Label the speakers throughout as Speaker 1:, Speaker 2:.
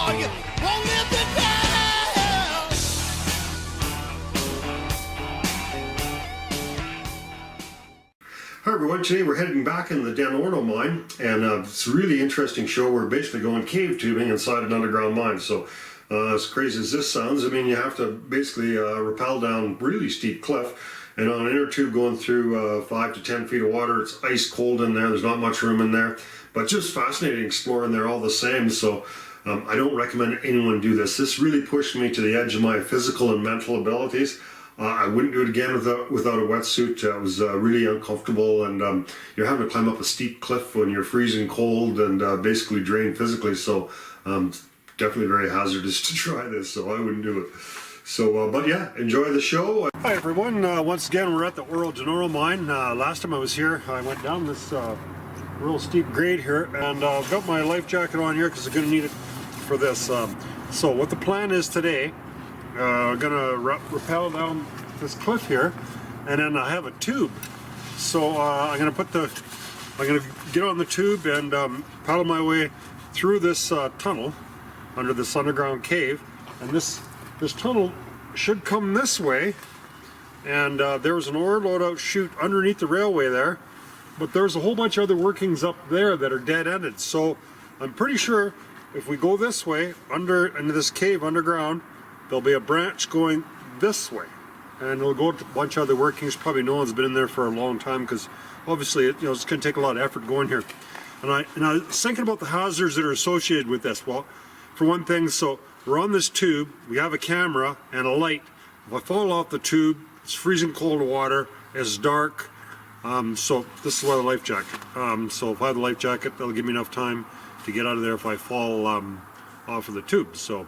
Speaker 1: or you won't live to tell.
Speaker 2: Hi everyone, today we're heading back in the Oro mine, and it's a really interesting show. We're basically going cave tubing inside an underground mine. So as crazy as this sounds, I mean, you have to basically rappel down really steep cliff, and on an inner tube going through 5 to 10 feet of water. It's ice cold in there, there's not much room in there, but just fascinating exploring there all the same. So I don't recommend anyone do this. This really pushed me to the edge of my physical and mental abilities. I wouldn't do it again without a wetsuit. It was really uncomfortable, and you're having to climb up a steep cliff when you're freezing cold and basically drained physically. So definitely very hazardous to try this, so I wouldn't do it. So, but yeah, enjoy the show. Hi everyone, once again we're at the Oro Denoro mine. Last time I was here, I went down this real steep grade here, and I've got my life jacket on here because I'm going to need it for this. So what the plan is today, I'm gonna rappel down this cliff here, and then I have a tube. So I'm gonna get on the tube and paddle my way through this tunnel under this underground cave. And this tunnel should come this way. And there was an ore loadout chute underneath the railway there, but there's a whole bunch of other workings up there that are dead-ended. So I'm pretty sure if we go this way into this cave underground, there'll be a branch going this way, and it'll go to a bunch of other workings. Probably no one's been in there for a long time, because obviously it's going to take a lot of effort going here. And I was thinking about the hazards that are associated with this. Well, for one thing, so we're on this tube, we have a camera and a light. If I fall off the tube, it's freezing cold water, it's dark, so this is why the life jacket. So if I have the life jacket, that'll give me enough time to get out of there if I fall off of the tube. So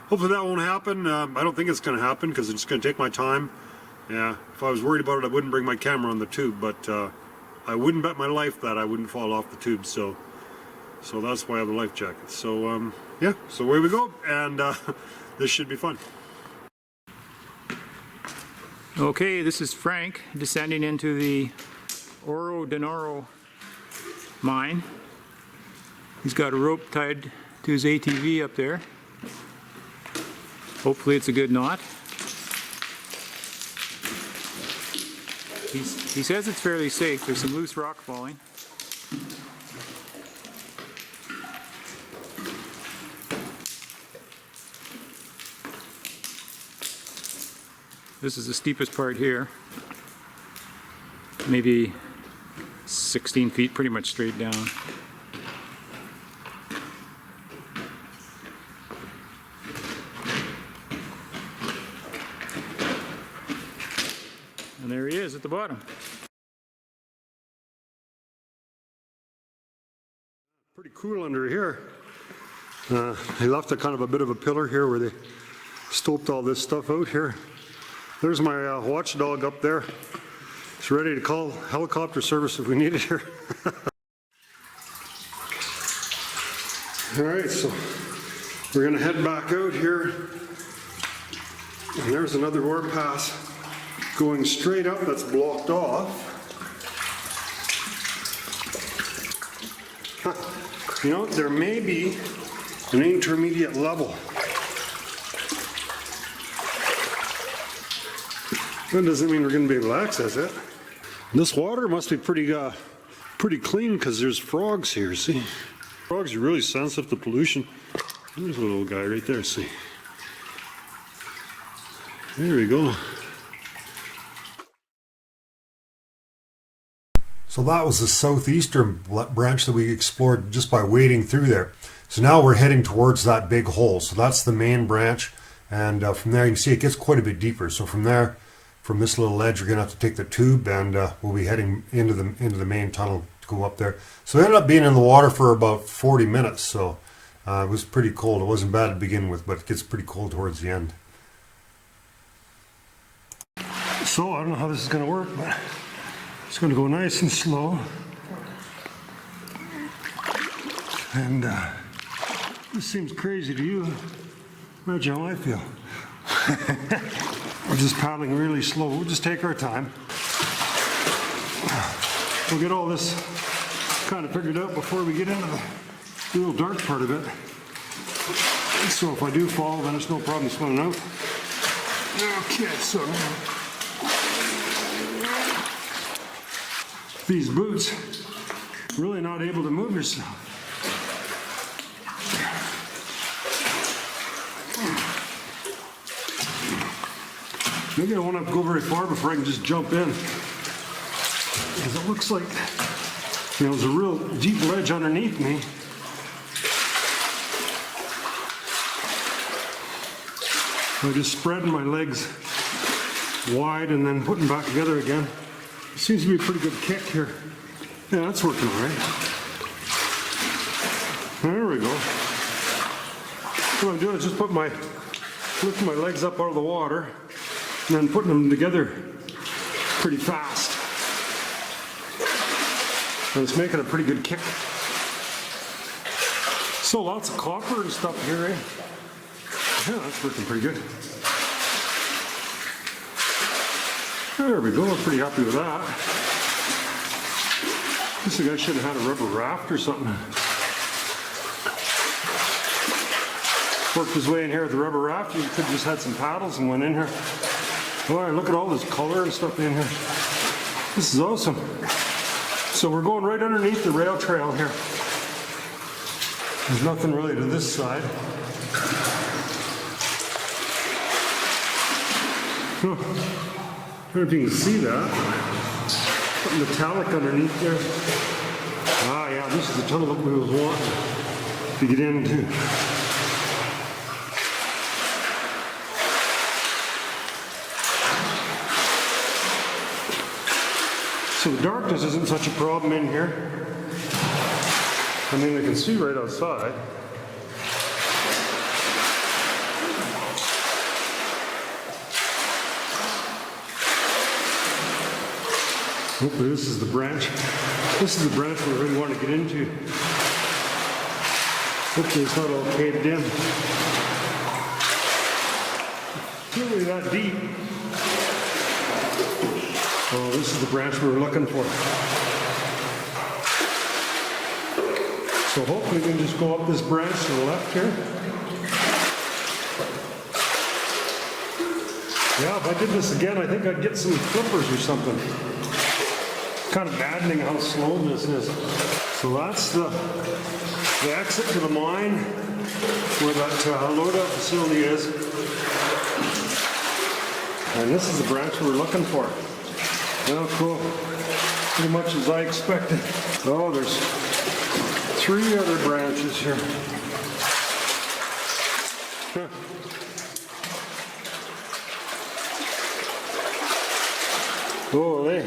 Speaker 2: hopefully that won't happen. I don't think it's going to happen, because it's going to take my time. Yeah, if I was worried about it, I wouldn't bring my camera on the tube, but I wouldn't bet my life that I wouldn't fall off the tube. So that's why I have the life jacket. So yeah, so away we go, and this should be fun.
Speaker 3: Okay, this is Frank descending into the Oro Denoro mine. He's got a rope tied to his ATV up there. Hopefully it's a good knot. He says it's fairly safe. There's some loose rock falling. This is the steepest part here. Maybe 16 feet, pretty much straight down. And there he is at the bottom.
Speaker 2: Pretty cool under here. They left a kind of a bit of a pillar here where they stoped all this stuff out here. There's my watchdog up there. It's ready to call helicopter service if we need it here. Alright, so we're going to head back out here. And there's another ore pass going straight up that's blocked off. You know, there may be an intermediate level. That doesn't mean we're going to be able to access it. This water must be pretty clean, because there's frogs here, see? Frogs are really sensitive to pollution. There's a little guy right there, see? There we go. So that was the southeastern branch that we explored just by wading through there. So now we're heading towards that big hole. So that's the main branch, and from there you can see it gets quite a bit deeper. So from there, from this little ledge, we're going to have to take the tube, and we'll be heading into the main tunnel to go up there. So we ended up being in the water for about 40 minutes. So it was pretty cold. It wasn't bad to begin with, but it gets pretty cold towards the end. So I don't know how this is going to work, but it's going to go nice and slow. And this seems crazy to you. Imagine how I feel. We're just paddling really slow. We'll just take our time. We'll get all this kind of figured out before we get into the real dark part of it. So if I do fall, then it's no problem swimming out. Okay, so now these boots, really not able to move yourself. Maybe I won't have to go very far before I can just jump in. Because it looks like, there's a real deep ledge underneath me. I'm just spreading my legs wide and then putting back together again. It seems to be a pretty good kick here. Yeah, that's working all right. There we go. What I'm doing is just lifting my legs up out of the water and then putting them together pretty fast. And it's making a pretty good kick. So lots of copper and stuff here, eh? Yeah, that's working pretty good. There we go, I'm pretty happy with that. This guy should have had a rubber raft or something. Worked his way in here with the rubber raft. You could have just had some paddles and went in here. Boy, look at all this color and stuff in here. This is awesome. So we're going right underneath the rail trail here. There's nothing really to this side. I don't know if you can see that. Something metallic underneath there. Ah, yeah, this is the tunnel that we was wanting to get into. So the darkness isn't such a problem in here. I mean, we can see right outside. Hopefully this is the branch. This is the branch we really want to get into. Hopefully it's not all caved in. It's not really that deep. Oh, this is the branch we were looking for. So hopefully we can just go up this branch to the left here. Yeah, if I did this again, I think I'd get some flippers or something. Kind of maddening how slow this is. So that's the exit to the mine where that loadout facility is. And this is the branch we were looking for. Oh, cool. Pretty much as I expected. Oh, there's 3 other branches here. Huh. Holy.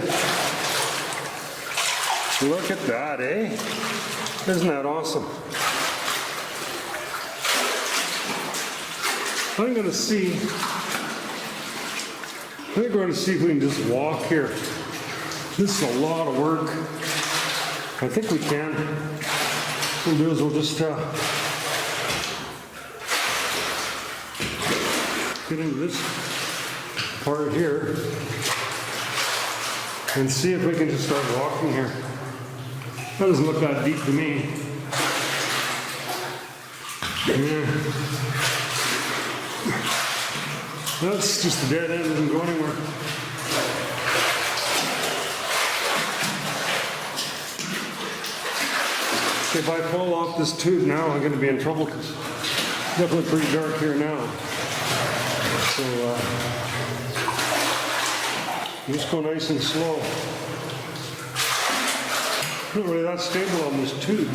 Speaker 2: Look at that, eh? Isn't that awesome? I think we're going to see if we can just walk here. This is a lot of work. I think we can. What we'll do is we'll just get into this part here and see if we can just start walking here. That doesn't look that deep to me. Yeah. That's just a dead end, doesn't go anywhere. If I fall off this tube now, I'm going to be in trouble because it's definitely pretty dark here now. So just go nice and slow. Not really that stable on this tube.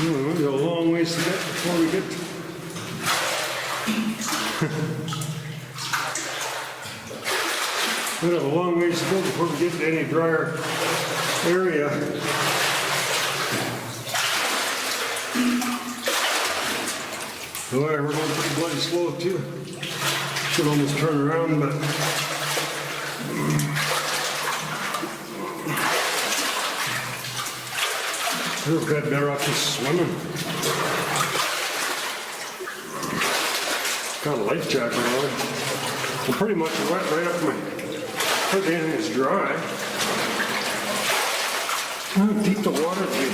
Speaker 2: We've got a long ways to get before we get we have a long ways to go before we get to any drier area. Boy, we're going pretty bloody slow too. Should almost turn around, but we've got better off just swimming. Got a life jacket on. I'm pretty much wet right up my Hardly anything is dry. How deep the water be?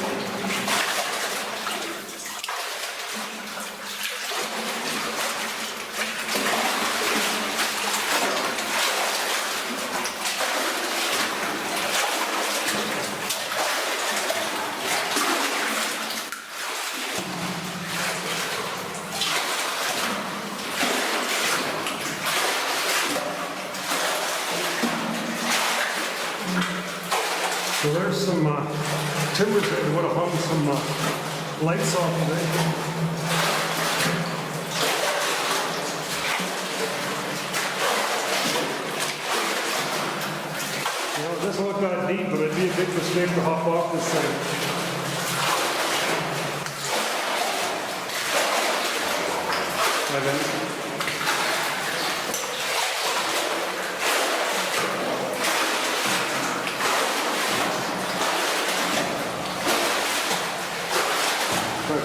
Speaker 2: So there's some timbers that would have hung some lights off of it. Well, it doesn't look that deep, but it'd be a big mistake to hop off this thing. I think.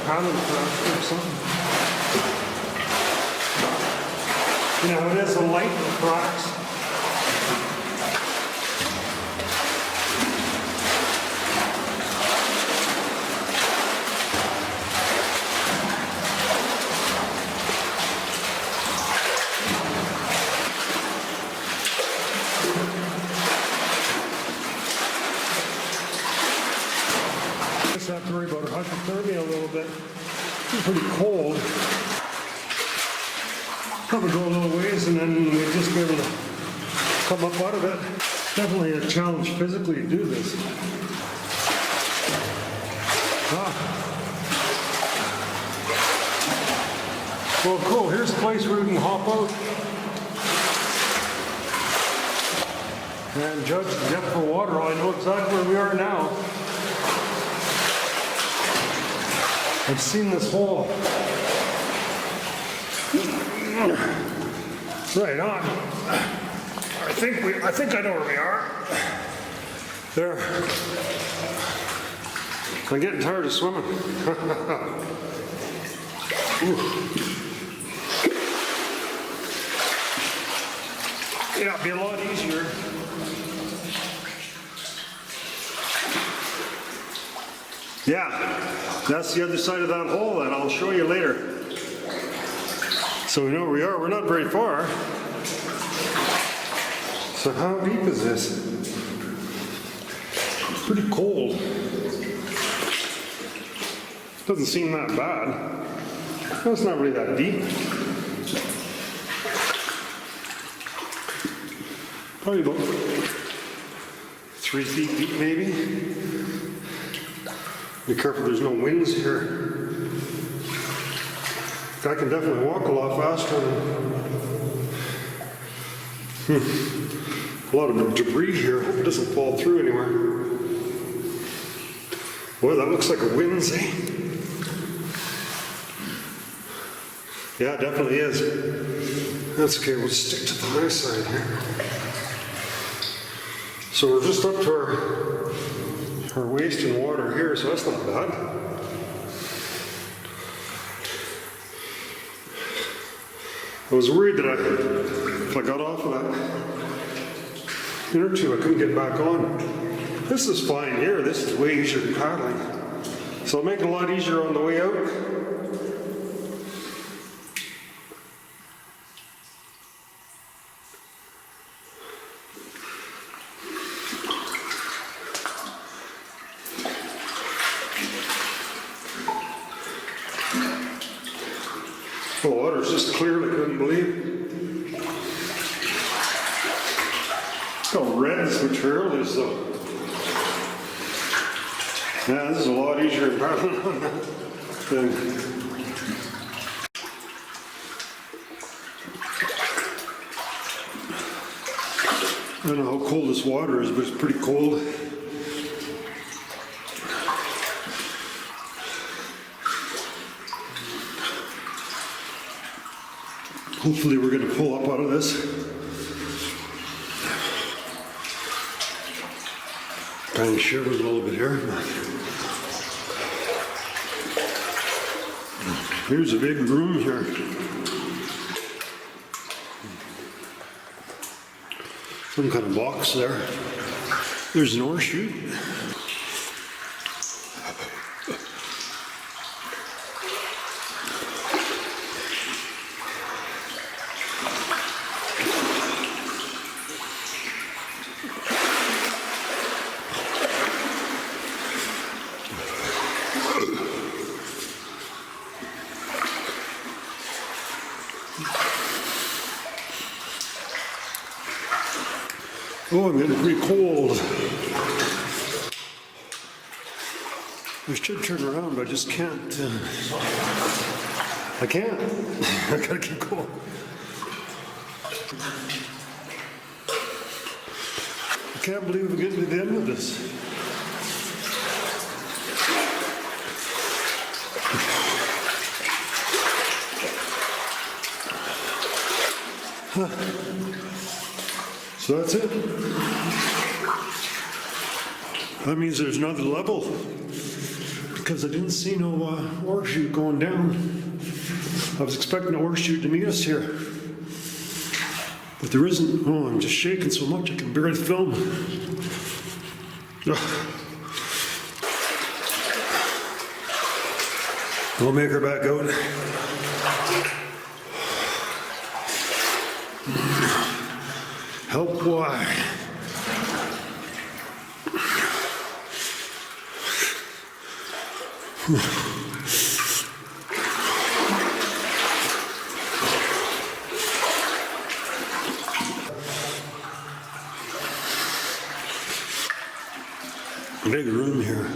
Speaker 2: Pounding or something. You know, it is a light that cracks. Just have to worry about hypothermia a little bit. It's pretty cold. Probably go a little ways and then we just be able to come up out of it. Definitely a challenge physically to do this. Well, cool. Here's a place where we can hop out and judge the depth of water. I know exactly where we are now. I've seen this hole. Right on. I think I know where we are. There. I'm getting tired of swimming. Yeah, it'd be a lot easier. Yeah, that's the other side of that hole, and I'll show you later. So we know where we are. We're not very far. So how deep is this? It's pretty cold. Doesn't seem that bad. No, it's not really that deep. Probably about 3 feet deep, maybe. Be careful there's no winds here. I can definitely walk a lot faster. A lot of debris here. Hope it doesn't fall through anywhere. Boy, that looks like a winds, eh? Yeah, it definitely is. That's okay, we'll stick to the high side here. So we're just up to our waist in water here, so that's not bad. I was worried that if I got off of that inner tube, I couldn't get back on. This is fine here. This is way easier than paddling. So it'll make it a lot easier on the way out. The water's just clear, I couldn't believe. Look how red this material is, though. Yeah, this is a lot easier than paddling on that thing. I don't know how cold this water is, but it's pretty cold. Hopefully we're going to pull up out of this. Kind of shivers a little bit here. Here's a big room here. some kind of box there. There's an ore chute. Oh, I'm getting pretty cold. I should turn around, but I just can't. I can't. I gotta keep going. I can't believe we're getting to the end of this. So that's it. That means there's another level because I didn't see no ore chute going down. I was expecting the ore chute to meet us here, but there isn't. Oh, I'm just shaking so much I can barely film. We'll make her back out. Help, why? Big room here.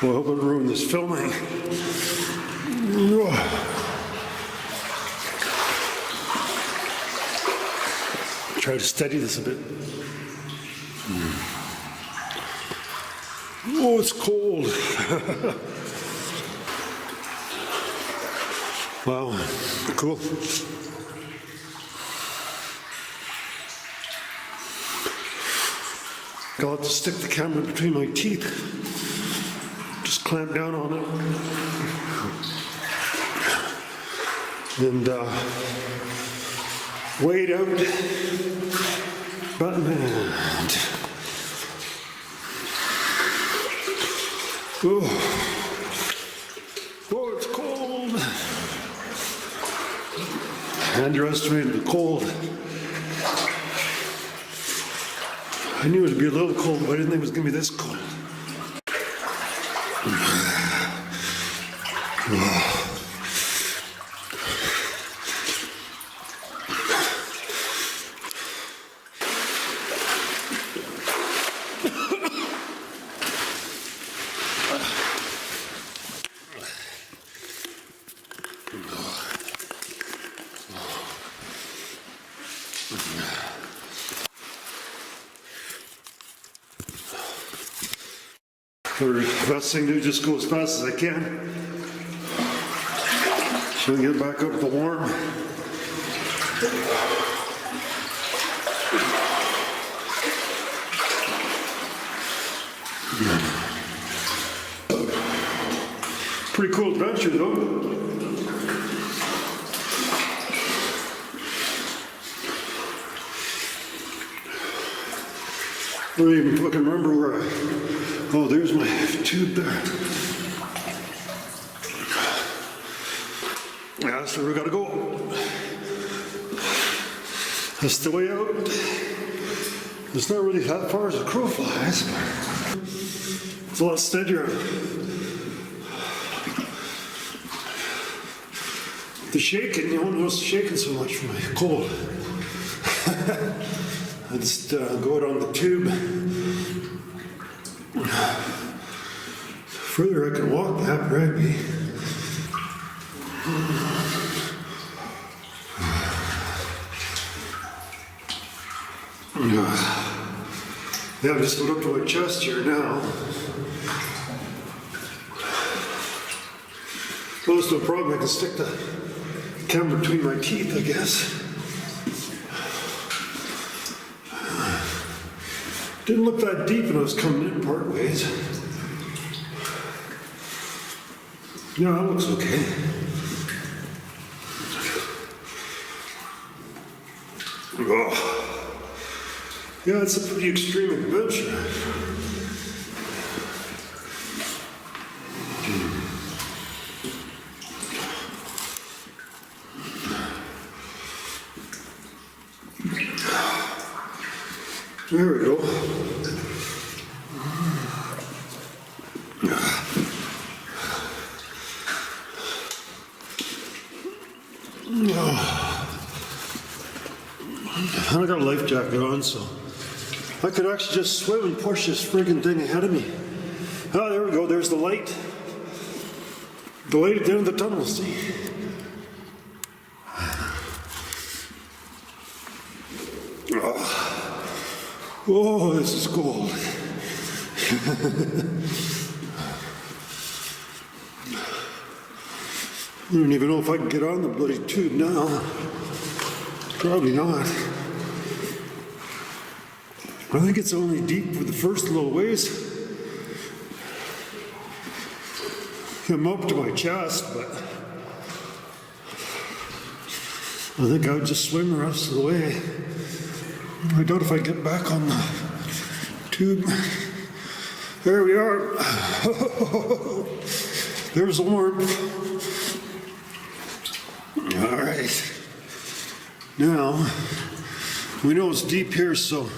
Speaker 2: Well, I hope I don't ruin this filming. Try to steady this a bit. Oh, it's cold. Wow, cool. Got to stick the camera between my teeth. Just clamp down on it. And wait out. Batman. Oh, it's cold. I underestimated the cold. I knew it would be a little cold, but I didn't think it was going to be this cold. The best thing to do is just go as fast as I can. So I can get back up to warm. Pretty cool adventure though. I don't even fucking remember where oh, there's my tube there. Yeah, that's where we gotta go. That's the way out. It's not really that far as a crow flies, but it's a lot steadier. The shaking, you won't notice the shaking so much from my cold. I just go out on the tube. The further I can walk, the happier I'd be. Yeah, I'm just going up to my chest here now. Well, there's no problem. I can stick the camera between my teeth, I guess. Didn't look that deep when I was coming in part ways. Yeah, that looks okay. Oh. Yeah, it's a pretty extreme adventure. There we go. I got a life jacket on, so I could actually just swim and push this friggin' thing ahead of me. Oh, there we go. There's the light. The light at the end of the tunnel, see? Oh, this is cold. I don't even know if I can get on the bloody tube now. Probably not. I think it's only deep for the first little ways. I'm up to my chest, but I think I would just swim the rest of the way. I doubt if I get back on the tube. There we are. There's the warmth. All right. Now, we know it's deep here, so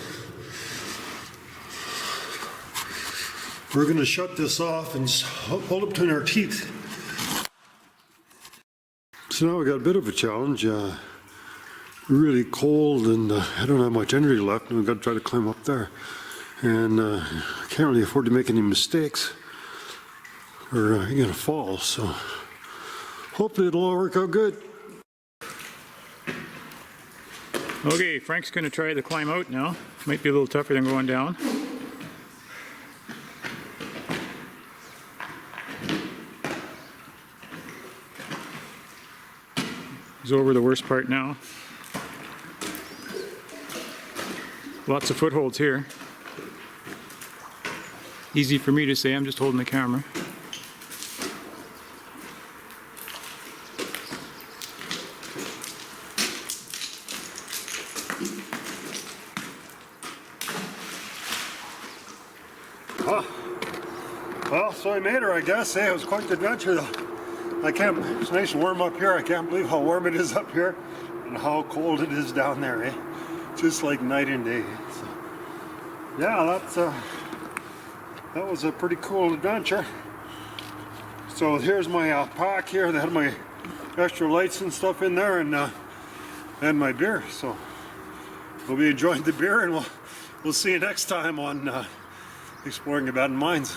Speaker 2: we're going to shut this off and just hold it between our teeth. So now we got a bit of a challenge. Really cold, and I don't have much energy left, and we've got to try to climb up there. And I can't really afford to make any mistakes, or you're going to fall. So hopefully it'll all work out good.
Speaker 3: Okay, Frank's going to try the climb out now. Might be a little tougher than going down. He's over the worst part now. Lots of footholds here. Easy for me to say, I'm just holding the camera.
Speaker 2: Well, so I made her, I guess. Hey, it was quite the adventure, though. It's nice and warm up here. I can't believe how warm it is up here and how cold it is down there, eh? Just like night and day. So, yeah, that was a pretty cool adventure. So here's my pack here. They had my extra lights and stuff in there, and my beer. So we'll be enjoying the beer, and we'll see you next time on Exploring Abandoned Mines.